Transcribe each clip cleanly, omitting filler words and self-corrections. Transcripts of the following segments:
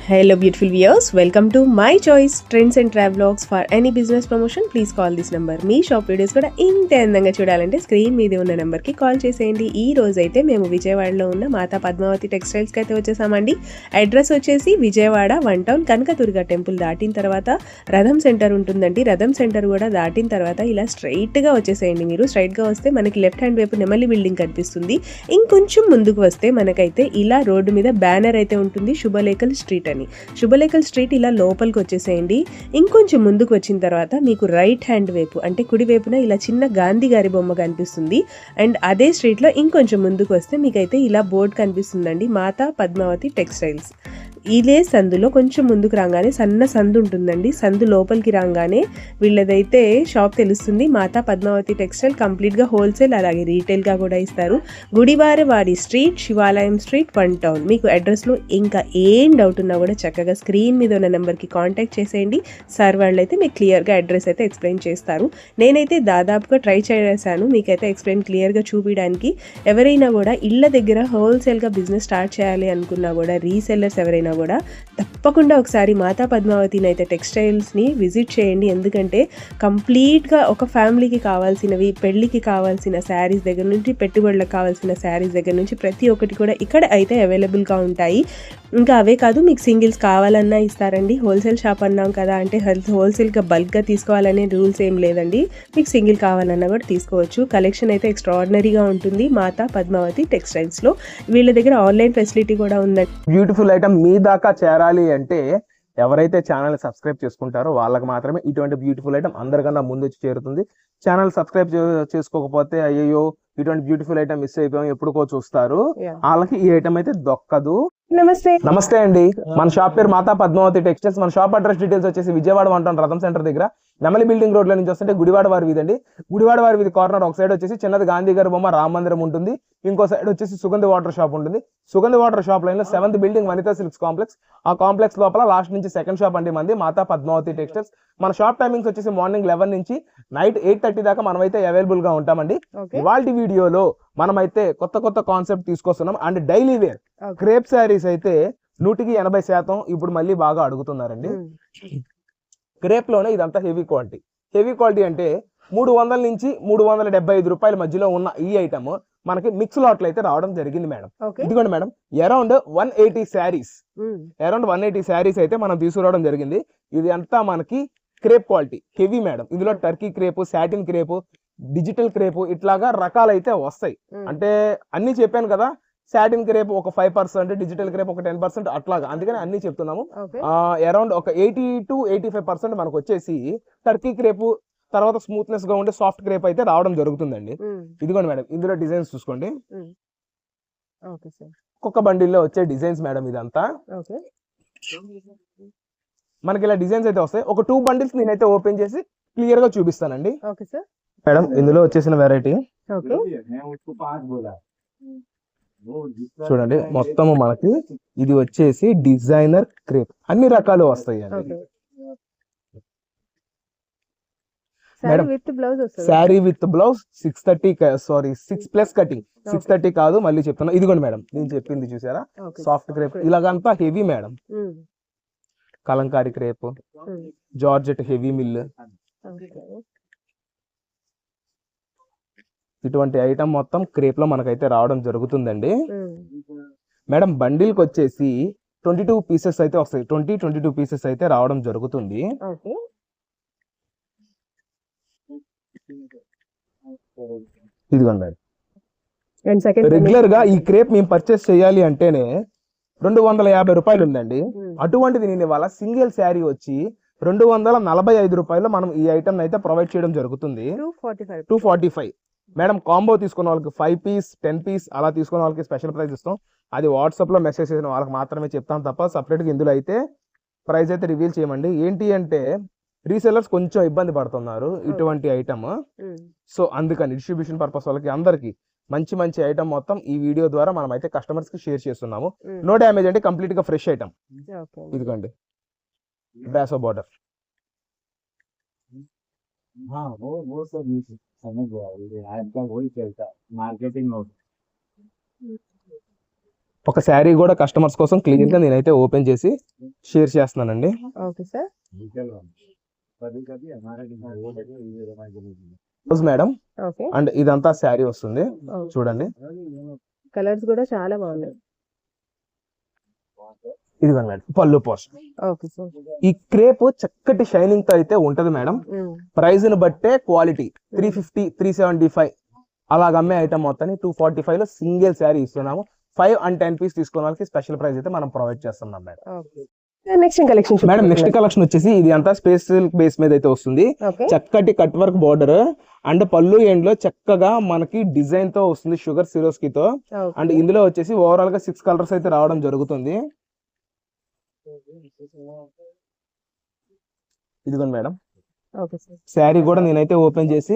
Hello beautiful viewers, welcome to my choice trends and travelogues. For any business promotion please call this number. Me shop videos కూడా ఇంత అందంగా చూడాలంటే screen మీద ఉన్న number కి call చేసేయండి. ఈ రోజు అయితే మేము విజయవాడలో ఉన్న మాతా పద్మావతి టెక్స్టైల్స్ కి అయితే వచ్చేసామండి. అడ్రస్ వచ్చేసి విజయవాడ 1 టౌన్ కనకదుర్గ టెంపుల్ దాటిన తర్వాత రథం సెంటర్ ఉంటుందండి. రథం సెంటర్ కూడా దాటిన తర్వాత ఇలా స్ట్రైట్ గా వచ్చేసేయండి. మీరు స్ట్రైట్ గా వస్తే మనకి లెఫ్ట్ హ్యాండ్ వైపు నెమలి బిల్డింగ్ కనిపిస్తుంది. ఇంకొంచెం ముందుకు వస్తే మనకైతే ఇలా రోడ్డు మీద బ్యానర్ అయితే ఉంటుంది, శుభలేఖల్ స్ట్రీట్ అని. శుభలేఖల్ స్ట్రీట్ ఇలా లోపలికి వచ్చేసేయండి. ఇంకొంచెం ముందుకు వచ్చిన తర్వాత మీకు రైట్ హ్యాండ్ వైపు అంటే కుడి వైపున ఇలా చిన్న గాంధీ గారి బొమ్మ కనిపిస్తుంది. అండ్ అదే స్ట్రీట్లో ఇంకొంచెం ముందుకు వస్తే మీకైతే ఇలా బోర్డు కనిపిస్తుందండి, మాతా పద్మావతి టెక్స్టైల్స్. ఇదే సందులో కొంచెం ముందుకు రాగానే సన్న సందు ఉంటుందండి. సందు లోపలికి రాగానే వీళ్ళదైతే షాప్ తెలుస్తుంది, మాతా పద్మావతి టెక్స్టైల్. కంప్లీట్గా హోల్సేల్ అలాగే రీటైల్గా కూడా ఇస్తారు. గుడివారవాడి స్ట్రీట్, శివాలయం స్ట్రీట్, 1 టౌన్. మీకు అడ్రస్లో ఇంకా ఏం డౌట్ ఉన్నా కూడా చక్కగా స్క్రీన్ మీద ఉన్న నెంబర్కి కాంటాక్ట్ చేసేయండి. సార్ వాళ్ళు అయితే మీకు క్లియర్గా అడ్రస్ అయితే ఎక్స్ప్లెయిన్ చేస్తారు. నేనైతే దాదాపుగా ట్రై చేశాను మీకైతే ఎక్స్ప్లెయిన్ క్లియర్గా చూపించడానికి. ఎవరైనా కూడా ఇళ్ళ దగ్గర హోల్సేల్గా బిజినెస్ స్టార్ట్ చేయాలి అనుకున్నా కూడా, రీసెల్లర్స్ ఎవరైనా కూడా తప్పకుండా ఒకసారి మాతా పద్మావతిని అయితే టెక్స్టైల్స్ని విజిట్ చేయండి. ఎందుకంటే కంప్లీట్గా ఒక ఫ్యామిలీకి కావాల్సినవి, పెళ్ళికి కావాల్సిన శారీస్ దగ్గర నుంచి, పెట్టుబడులకు కావాల్సిన శారీస్ దగ్గర నుంచి ప్రతి ఒక్కటి కూడా ఇక్కడ అయితే అవైలబుల్గా ఉంటాయి. ఇంకా అవే కాదు, మీకు సింగిల్స్ కావాలన్నా ఇస్తారండి. హోల్సేల్ షాప్ అన్నాం కదా, అంటే హోల్సేల్గా బల్క్గా తీసుకోవాలనే రూల్స్ ఏం లేదండి. మీకు సింగిల్ కావాలన్నా కూడా తీసుకోవచ్చు. కలెక్షన్ అయితే ఎక్స్ట్రాడినరీగా ఉంటుంది మాతా పద్మావతి టెక్స్టైల్స్లో. వీళ్ళ దగ్గర ఆన్లైన్ ఫెసిలిటీ కూడా ఉందండి. బ్యూటిఫుల్ ఐటమ్ మీ దాకా చేరాలి అంటే ఎవరైతే ఛానల్ సబ్స్క్రైబ్ చేసుకుంటారో వాళ్ళకి మాత్రమే ఇటువంటి బ్యూటిఫుల్ ఐటమ్ అందరికన్నా ముందు వచ్చి చేరుతుంది. ఛానల్ సబ్స్క్రైబ్ చేసుకోకపోతే అయ్యో ఇటువంటి బ్యూటిఫుల్ ఐటమ్ మిస్ అయిపోయాం ఎప్పుడుకో చూస్తారు, వాళ్ళకి ఈ ఐటమ్ అయితే దొక్కదు. నమస్తే అండి, మన షాప్ పేరు మాతా పద్మావతి టెక్స్టైల్స్. మన షాప్ అడ్రస్ డీటెయిల్స్ వచ్చేసి విజయవాడ 1 టౌన్ రథం సెంటర్ దగ్గర నెమలి బిల్డింగ్ రోడ్ లో నుంచి వస్తుంటే గుడివాడ వారి వీధి అండి. గుడివాడ వారి వీధి కార్నర్ ఒక సైడ్ వచ్చేసి చిన్నది గాంధీ గారి బొమ్మ రామ మందిరం ఉంటుంది, ఇంకో సైడ్ వచ్చేసి సుగంధి వాటర్ షాప్ ఉంటుంది. సుగంధి వాటర్ షాప్ లైన్ లో 7th building Vanitha silks complex. ఆ కాంప్లెక్స్ లోపల లాస్ట్ నుంచి సెకండ్ షాప్ అండి మంది మాతా పద్మావతి టెక్స్టైల్స్. మన షాప్ టైమింగ్స్ వచ్చేసి మార్నింగ్ 11 నుంచి నైట్ 8:30 దాకా మనమైతే అవైలబుల్ గా ఉంటామండి. ఇవాళ వీడియోలో మనమైతే కొత్త కొత్త కాన్సెప్ట్ తీసుకొస్తున్నాం. And daily wear crepe saris అయితే 100% ఇప్పుడు మళ్ళీ బాగా అడుగుతున్నారండి. క్రేప్ లోనే ఇదంతా హెవీ క్వాలిటీ. హెవీ క్వాలిటీ అంటే 300 నుంచి 375 రూపాయల మధ్యలో ఉన్న ఈ ఐటమ్ మనకి మిక్స్ లాట్లు అయితే రావడం జరిగింది మేడం. ఇదిగోండి మేడం, అరౌండ్ 180 శారీస్ అయితే మనం తీసుకురావడం జరిగింది. ఇది అంతా మనకి క్రేప్ క్వాలిటీ హెవీ మేడం. ఇందులో Turkey crepe, satin crepe, digital crepe ఇట్లాగా రకాలైతే వస్తాయి. అంటే అన్ని చెప్పాను కదా, సాటిన్ క్రేప్ ఒక 5%, డిజిటల్ క్రేప్ ఒక 10%, అట్లాగా. అందుకని అన్ని చెప్తున్నాము. అరౌండ్ ఒక 80 to 85% మనకు వచ్చేసి టర్కీ క్రేపు, తర్వాత స్మూత్నెస్ గా ఉండే సాఫ్ట్ క్రేప్ అయితే రావడం జరుగుతుందండి. ఇదిగోండి మేడం, ఇందులో డిజైన్స్ చూసుకోండి. ఒక్కొక్క బండిల్లో వచ్చే డిజైన్స్ మేడం ఇదంతా. మనకి ఇలా డిజైన్స్ అయితే వస్తాయి. ఒక 2 బండిల్స్ నేనైతే ఓపెన్ చేసి క్లియర్ గా చూపిస్తానండి మేడం. ఇందులో వచ్చేసిన వెరైటీ చూడండి, మొత్తము మనకి ఇది వచ్చేసి డిజైనర్ క్రేప్, అన్ని రకాలు వస్తాయి అండి madam. Sari with blouse 6+ cutting, 630 కాదు మళ్ళీ చెప్తున్నా. ఇదిగోండి మేడం, నేను చెప్పింది చూసారా, సాఫ్ట్ క్రేప్ ఇలాగంతా heavy madam. Kalamkari crepe, georgette heavy mill, ఇటువంటి ఐటమ్ మొత్తం క్రేప్ లో మనకైతే రావడం జరుగుతుందండి మేడం. బండిల్ కి వచ్చేసి 22 పీసెస్ అయితే వస్తాయి. 22 పీసెస్ అయితే రావడం జరుగుతుంది. ఇదిగోండి మేడం, రెగ్యులర్ గా ఈ క్రేప్ మేము పర్చేస్ చేయాలి అంటేనే 250 రూపాయలు ఉందండి. అటువంటిది నేను ఇవాళ సింగిల్ శారీ వచ్చి 245 రూపాయలు మనం ఈ ఐటమ్ అయితే ప్రొవైడ్ చేయడం జరుగుతుంది. 245 మేడం. కాంబో తీసుకున్న వాళ్ళకి 5 పీస్ 10 పీస్ అలా తీసుకున్న వాళ్ళకి స్పెషల్ ప్రైస్ ఇస్తాం. అది వాట్సాప్ లో మెసేజ్ చేసిన వాళ్ళకి మాత్రమే చెప్తాం తప్ప సపరేట్ గా ఇందులో అయితే ప్రైస్ అయితే రివీల్ చేయమండి. ఏంటి అంటే రీసెల్లర్స్ కొంచెం ఇబ్బంది పడుతున్నారు ఇటువంటి ఐటమ్. సో అందుకని డిస్ట్రిబ్యూషన్ పర్పస్ వాళ్ళకి అందరికి మంచి మంచి ఐటమ్ మొత్తం ఈ వీడియో ద్వారా మనం అయితే కస్టమర్స్ కి షేర్ చేస్తున్నాము. నో డ్యామేజ్ అంటే కంప్లీట్ గా ఫ్రెష్ ఐటమ్. ఇదిగోండి బ్రాసో బార్డర్. ఒక శారీ కూడా కస్టమర్స్ కోసం క్లియర్ గా నేనైతే ఓపెన్ చేసి షేర్ చేస్తున్నానండి. Okay sir. Blouse madam, okay. And ఇదంతా శారీ వస్తుంది చూడండి. కలర్స్ కూడా చాలా బాగున్నాయి. ఇదిగోండి మేడం పళ్ళు పోర్షన్. Okay sir. ఈ క్రేప్ చక్కటి షైనింగ్ తో అయితే ఉంటది మేడం. ప్రైస్ ని బట్టే క్వాలిటీ 350, 375 అలాగ అమ్మే ఐటమ్ మొత్తాన్ని 245 లో సింగిల్ శారీ ఇస్తున్నాము. 5 and 10 పీస్ తీసుకున్న వాళ్ళకి స్పెషల్ ప్రైస్ అయితే మనం ప్రొవైడ్ చేస్తున్నాం madam. Next collection madam next collection వచ్చేసి ఇది అంతా స్పేస్ సిల్క్ బేస్ మీద అయితే వస్తుంది. చక్కటి కట్ వర్క్ బోర్డర్ అండ్ పళ్ళు ఎండ్ లో చక్కగా మనకి డిజైన్ తో వస్తుంది షుగర్ సిరోస్కి తో. అండ్ ఇందులో వచ్చేసి ఓవరాల్ గా 6 కలర్స్ అయితే రావడం జరుగుతుంది. ఇదిగోండి మేడం శారీ కూడా నేనైతే ఓపెన్ చేసి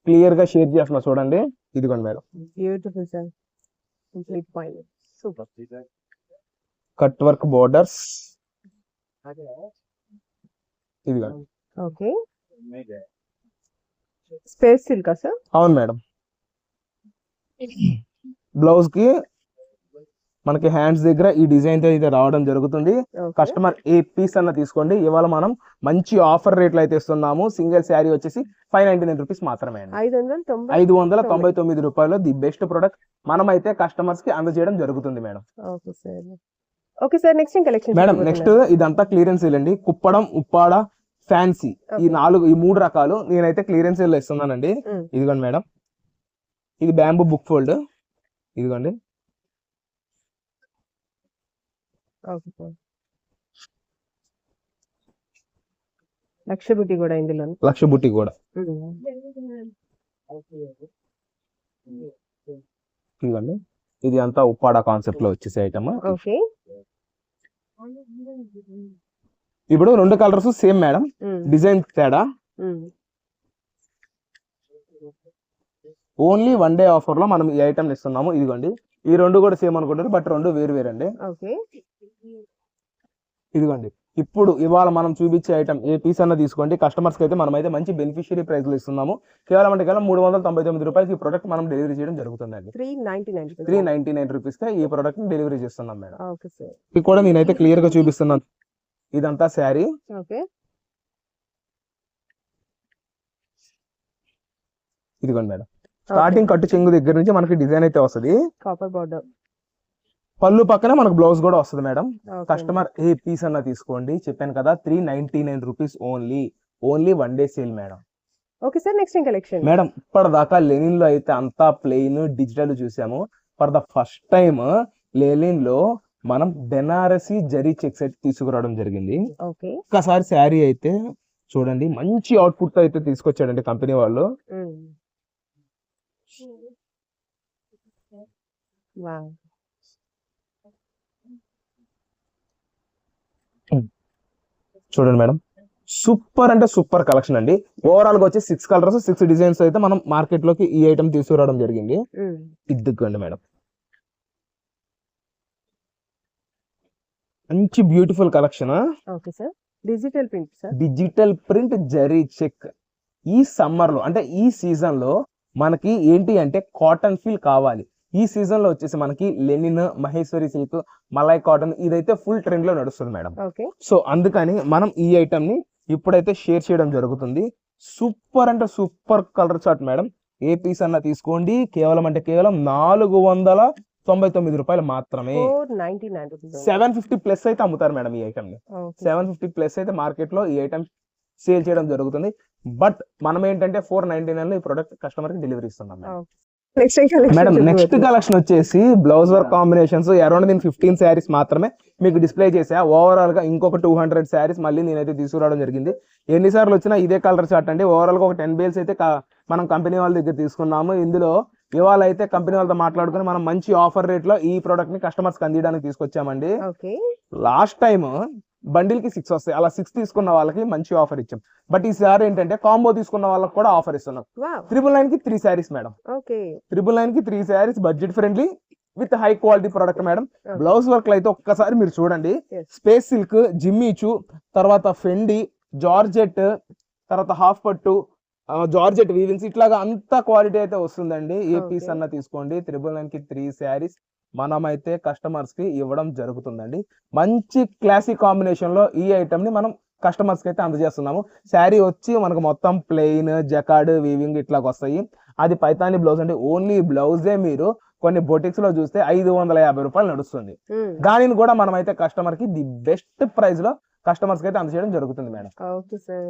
క్లియర్ గా షేర్ చేస్తున్నా చూడండి. ఇదిగోండి madam beautiful sir. Complete point. Super. Cut work borders. ఇదిగోండి. ఓకే. Space silk sir? అవును మేడం. బ్లౌజ్ కి మనకి హ్యాండ్స్ దగ్గర ఈ డిజైన్ తో అయితే రావడం జరుగుతుంది. కస్టమర్ ఏ పీస్ అన్న తీసుకోండి. ఇవాళ మనం మంచి ఆఫర్ రేట్లు అయితే ఇస్తున్నాము. సింగిల్ శారీ వచ్చేసి 599 రూపీస్ మాత్రమే. 599 రూపాయలు ది బెస్ట్ ప్రొడక్ట్ మనం అయితే కస్టమర్స్ కి అందజేయడం జరుగుతుంది madam. Okay sir. Next collection madam next ఇదంతా క్లియరెన్స్ సేల్ అండి. కుప్పడం, ఉప్పాడ, ఫ్యాన్సీ ఈ 3 రకాలు నేనైతే క్లియరెన్స్ సేల్ లో ఇస్తున్నానండి. ఇదిగోండి మేడం, ఇది బ్యాంబూ బుక్ ఫోల్డ్. ఇదిగోండి. లక్ష బుట్టి కూడా ఇందులో. లక్ష బుట్టి కూడా. ఇదిగోండి. ఇది అంతా ఉప్పాడ కాన్సెప్ట్ లో వచ్చేసి ఐటమ్. ఇప్పుడు 2 కలర్స్ సేమ్ మేడం, డిజైన్ తేడా. ఓన్లీ 1 డే ఆఫర్ లో మనం ఈ ఐటమ్ ఇస్తున్నాము. ఇదిగోండి. ఈ 2 కూడా సేమ్ అనుకుంటారు, బట్ 2 వేరు వేరు అండి. ఇదిగోండి. ఇప్పుడు ఇవాళ మనం చూపించే ఐటమ్ ఏ పీస్ అన్న తీసుకోండి. కస్టమర్స్ కి అయితే మనం అయితే మంచి బెనిఫిషియరీ ప్రైస్ లో ఇస్తున్నాము. కేవలం 399 రూపాయలకి ఈ ప్రొడక్ట్ మనం డెలివరీ చేయడం జరుగుతుందండి. 399 రూపీస్ కి ఈ ప్రొడక్ట్ ని డెలివరీ చేస్తున్నాం మేడం. ఇది కూడా నేనైతే క్లియర్ గా చూపిస్తున్నాను. ఇదంతా శారీ. ఇదిగోండి మేడం. స్టార్టింగ్ కట్టు చెంగు దగ్గర నుంచి మనకి డిజైన్ అయితే వస్తుంది. Copper border. పళ్ళు పక్కన మనకు బ్లౌజ్ కూడా వస్తుంది మేడం. కస్టమర్ ఏ పీస్ అన్న తీసుకోండి. చెప్పాను కదా 399 rupees only 1 day sale madam. Okay sir. Next collection madam ఇప్పటిదాకా లెనిన్ లో అయితే అంతా ప్లెయిన్ డిజిటల్ చూసాము. For the first time linen లో మనం బెనారసి జరీ చెక్స్ అయితే తీసుకురావడం జరిగింది. ఒక్కసారి శారీ అయితే చూడండి, మంచి అవుట్పుట్ అయితే తీసుకొచ్చాడండి కంపెనీ వాళ్ళు. చూడండి మేడం, సూపర్ అంటే సూపర్ కలెక్షన్ అండి. ఓవరాల్ గా వచ్చి 6 కలర్స్ 6 డిజైన్స్ అయితే మనం మార్కెట్ లోకి ఈ ఐటమ్ తీసుకురావడం జరిగింది. ఇదిగోండి మేడం, మంచి beautiful collection. Digital print zari check. ఈ సమ్మర్ లో అంటే ఈ సీజన్ లో మనకి ఏంటి అంటే కాటన్ ఫీల్ కావాలి. ఈ సీజన్ లో వచ్చేసి మనకి linen, Maheshwari silk, malai cotton ఇదైతే ఫుల్ ట్రెండ్ లో నడుస్తుంది మేడం. సో అందుకని మనం ఈ ఐటమ్ ని ఇప్పుడైతే షేర్ చేయడం జరుగుతుంది. సూపర్ అంటే సూపర్ కలర్ చార్ట్ మేడం. ఏ పీస్ అన్న తీసుకోండి, కేవలం 499 రూపాయలు మాత్రమే. 750 ప్లస్ అయితే అమ్ముతారు మేడం ఈ ఐటమ్ ని. 750 ప్లస్ అయితే మార్కెట్ లో ఈ ఐటమ్ సేల్ చేయడం జరుగుతుంది. బట్ మనం ఏంటంటే 499 లో ఈ ప్రొడక్ట్ కస్టమర్ కి డెలివరీ ఇస్తున్నాం మేడం. నెక్స్ట్ కలెక్షన్ వచ్చేసి blouse work combinations around 15 saris మాత్రమే మీకు డిస్ప్లే చేసా. ఓవరాల్ గా ఇంకొక 200 శారీస్ మళ్ళీ నేనైతే తీసుకురావడం జరిగింది. ఎన్నిసార్లు వచ్చినా ఇదే కలర్ చార్ట్ అండి. ఓవరాల్ గా ఒక 10 బేల్స్ అయితే మనం కంపెనీ వాళ్ళ దగ్గర తీసుకున్నాము. ఇందులో ఇవాళ అయితే కంపెనీ వాళ్ళతో మాట్లాడుకుని మనం మంచి ఆఫర్ రేట్ లో ఈ ప్రొడక్ట్ ని కస్టమర్స్ కి అందించడానికి తీసుకొచ్చామండి. లాస్ట్ టైం బండిల్ కి 6 వస్తాయి, అలా 6 తీసుకున్న వాళ్ళకి మంచి ఆఫర్ ఇచ్చాం. బట్ ఈసారి ఏంటంటే కాంబో తీసుకున్న వాళ్ళకి కూడా ఆఫర్ ఇస్తున్నాం. 999 కి 3 శారీస్ మేడం. 999 కి 3 saris, budget friendly with high quality product madam. Blouse work లో అయితే ఒక్కసారి మీరు చూడండి. స్పేస్ సిల్క్, జిమ్మిచు, తర్వాత ఫెండి, జార్జెట్, తర్వాత హాఫ్ పట్టు, జార్జెట్ వీవింగ్స్, ఇట్లాగా అంత క్వాలిటీ అయితే వస్తుందండి. ఏ పీస్ అన్న తీసుకోండి. 999 కి 3 శారీస్ మనమైతే కస్టమర్స్ కి ఇవ్వడం జరుగుతుందండి. మంచి క్లాసిక్ కాంబినేషన్ లో ఈ ఐటమ్ ని మనం కస్టమర్స్ కి అయితే అందజేస్తున్నాము. శారీ వచ్చి మనకు మొత్తం ప్లెయిన్ జకార్డ్ వీవింగ్ ఇట్లాగ వస్తాయి. అది పైతాని బ్లౌజ్ అండి. ఓన్లీ బ్లౌజే మీరు కొన్ని బొటిక్స్ లో చూస్తే 550 రూపాయలు నడుస్తుంది. దానిని కూడా మనం అయితే కస్టమర్ కి ది బెస్ట్ ప్రైస్ లో కస్టమర్స్ కి అయితే అందజేయడం జరుగుతుంది మేడం. Okay sir.